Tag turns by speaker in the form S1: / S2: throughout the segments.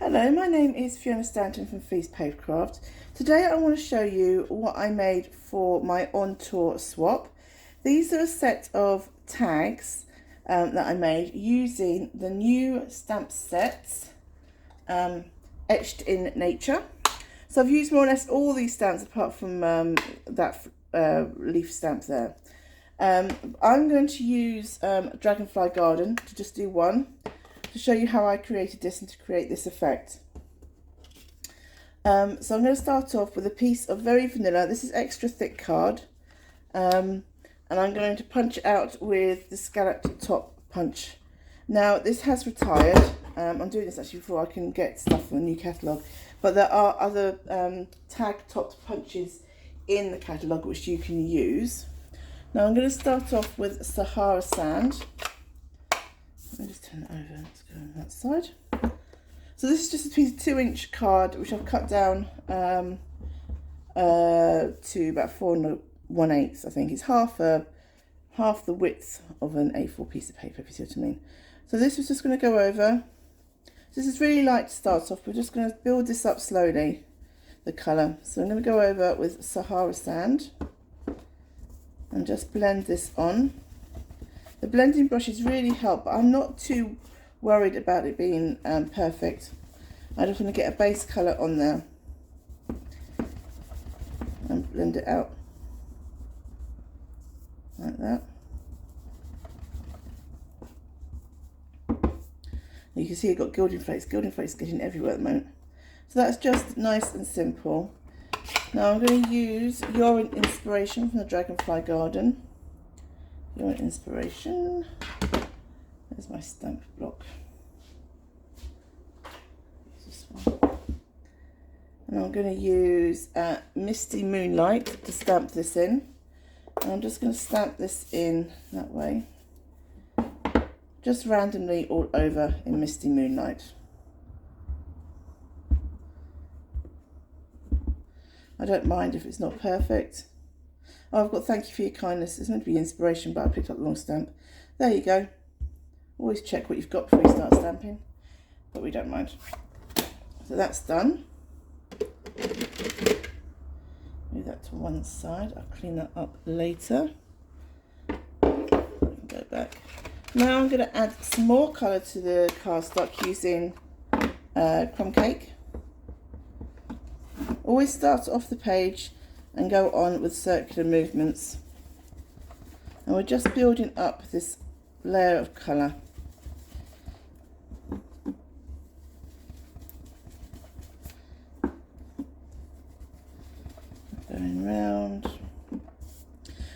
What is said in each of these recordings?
S1: Hello, my name is Fiona Stanton from Papercraft. Today I want to show you what I made for my on-tour swap. These are a set of tags that I made using the new stamp sets, Etched in Nature. So I've used more or less all these stamps apart from that leaf stamp there. I'm going to use Dragonfly Garden to just do one, to show you how I created this and to create this effect. So I'm going to start off with a piece of very vanilla. This is extra thick card, and I'm going to punch it out with the scalloped top punch. Now this has retired. I'm doing this actually before I can get stuff from the new catalogue, but there are other tag topped punches in the catalogue which you can use. Now I'm going to start off with Sahara Sand. Let me just turn it over, let's go on that side. So this is just a piece of 2-inch card which I've cut down to about 4 1/8, I think. It's half the width of an A4 piece of paper, if you see what I mean. So this was just going to go over. This is really light to start off. We're just going to build this up slowly, the colour. So I'm going to go over with Sahara Sand and just blend this on. The blending brushes really help, but I'm not too worried about it being perfect. I just want to get a base colour on there and blend it out like that. You can see I've got gilding flakes. Gilding flakes getting everywhere at the moment. So that's just nice and simple. Now I'm going to use Your Inspiration from the Dragonfly Garden. Your Inspiration. There's my stamp block. This one. And I'm going to use Misty Moonlight to stamp this in. And I'm just going to stamp this in that way. Just randomly all over in Misty Moonlight. I don't mind if it's not perfect. Oh, I've got Thank You for Your Kindness. It's meant to be inspiration, but I picked up the wrong stamp. There you go. Always check what you've got before you start stamping, but we don't mind. So that's done. Move that to one side. I'll clean that up later. Go back. Now I'm going to add some more colour to the cardstock using crumb cake. Always start off the page and go on with circular movements. And we're just building up this layer of colour. Going round.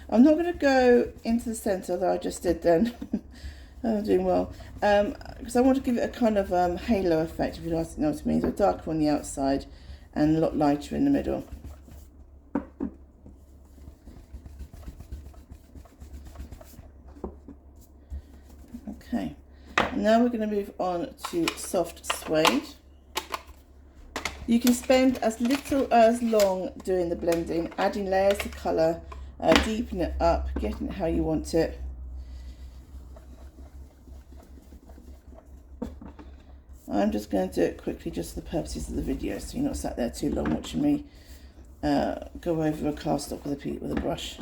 S1: I'm not going to go into the centre, although I just did then. I'm doing well. Because I want to give it a kind of halo effect, if you know what I mean. So darker on the outside and a lot lighter in the middle. Okay, and now we're going to move on to Soft Suede. You can spend as little as long doing the blending, adding layers of colour, deepening it up, getting it how you want it. I'm just going to do it quickly just for the purposes of the video, so you're not sat there too long watching me go over a cardstock with a brush.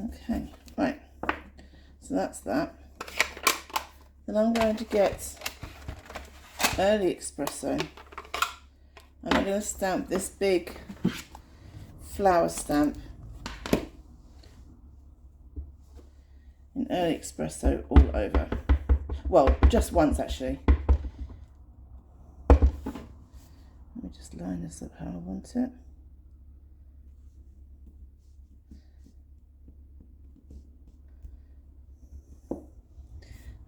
S1: Okay, right, so that's that. Then I'm going to get Early Espresso, and I'm going to stamp this big flower stamp in Early Espresso all over. Well, just once actually. Let me just line this up how I want it.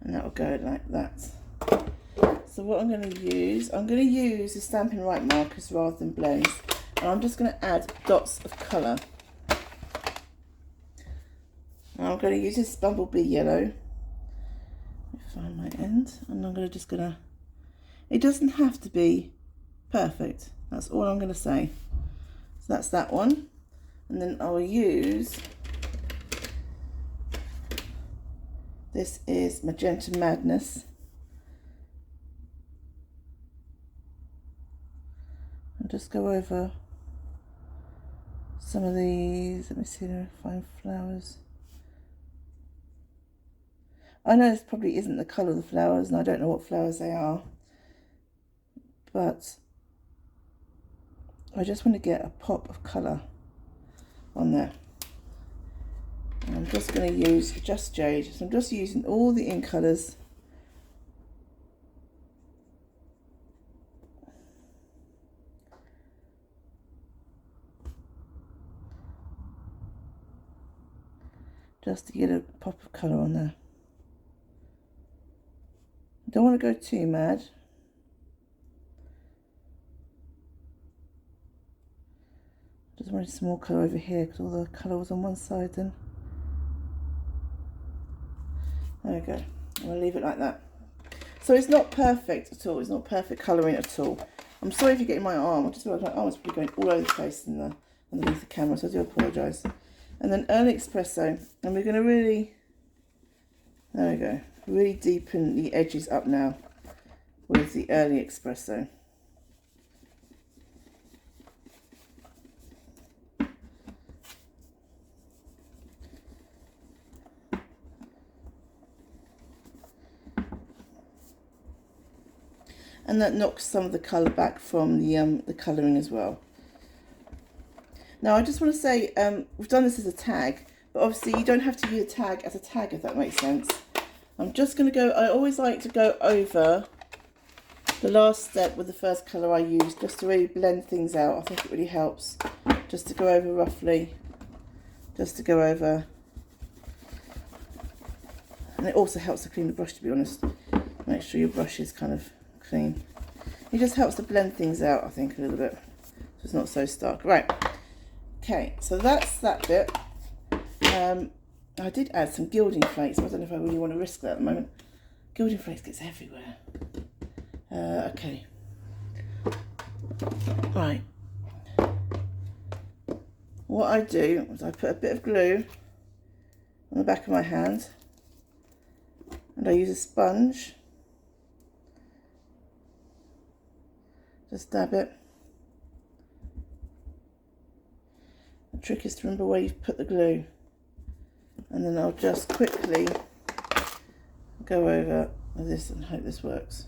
S1: And that will go like that. So what I'm going to use the Stampin' Right markers rather than blends, and I'm just going to add dots of colour. Now I'm going to use this Bumblebee yellow. Let me find my end. hand, and I'm just gonna, it doesn't have to be perfect, that's all I'm gonna say. So that's that one, and then I'll use, this is Magenta Madness. I'll just go over some of these. Let me see if I find flowers. I know this probably isn't the colour of the flowers, and I don't know what flowers they are, but I just want to get a pop of colour on there. And I'm just going to use Just Jade, so I'm just using all the in colours. Just to get a pop of colour on there. Don't want to go too mad. Just wanted some more colour over here because all the colour was on one side then. There we go. I'm going to leave it like that. So it's not perfect at all. It's not perfect colouring at all. I'm sorry if you're getting my arm. I just feel like my arm's probably going all over the place in underneath the camera, so I do apologise. And then Early Espresso. And we're going to really, there we go, really deepen the edges up now with the Early Espresso. And that knocks some of the colour back from the colouring as well. Now I just want to say, we've done this as a tag, but obviously you don't have to use a tag as a tag, if that makes sense. I'm just going to go, I always like to go over the last step with the first colour I used, just to really blend things out. I think it really helps, just to go over roughly, just to go over. And it also helps to clean the brush, to be honest. Make sure your brush is kind of clean. It just helps to blend things out, I think, a little bit, so it's not so stark. Right, okay, so that's that bit. I did add some gilding flakes, but I don't know if I really want to risk that at the moment. Gilding flakes gets everywhere. Okay, right, what I do is I put a bit of glue on the back of my hand, and I use a sponge. Just dab it. The trick is to remember where you've put the glue, and then I'll just quickly go over this and hope this works.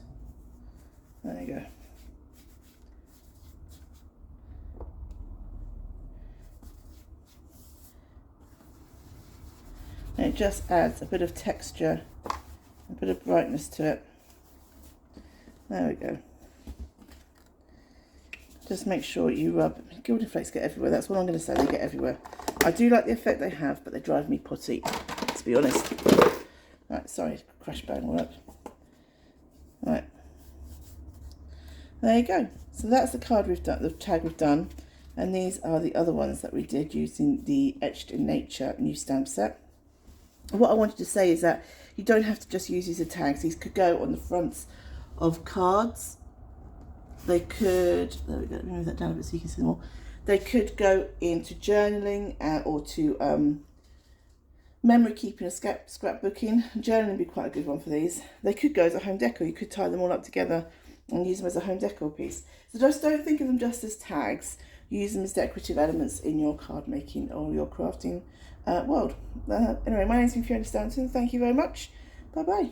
S1: There you go. And it just adds a bit of texture, a bit of brightness to it. There we go. Just make sure you rub. Gilding flakes get everywhere. That's what I'm going to say. They get everywhere. I do like the effect they have, but they drive me potty, to be honest. Right, sorry, crash bang all up. Right, there you go. So that's the card we've done, the tag we've done, and these are the other ones that we did using the Etched in Nature new stamp set. What I wanted to say is that you don't have to just use these as tags. These could go on the fronts of cards. They could, there we go, let me move that down a bit so you can see them all. They could go into journaling or to memory keeping or scrapbooking. Journaling would be quite a good one for these. They could go as a home decor. You could tie them all up together and use them as a home decor piece. So just don't think of them just as tags. Use them as decorative elements in your card making or your crafting world. Anyway, my name's Fiona Stanton. Thank you very much. Bye bye.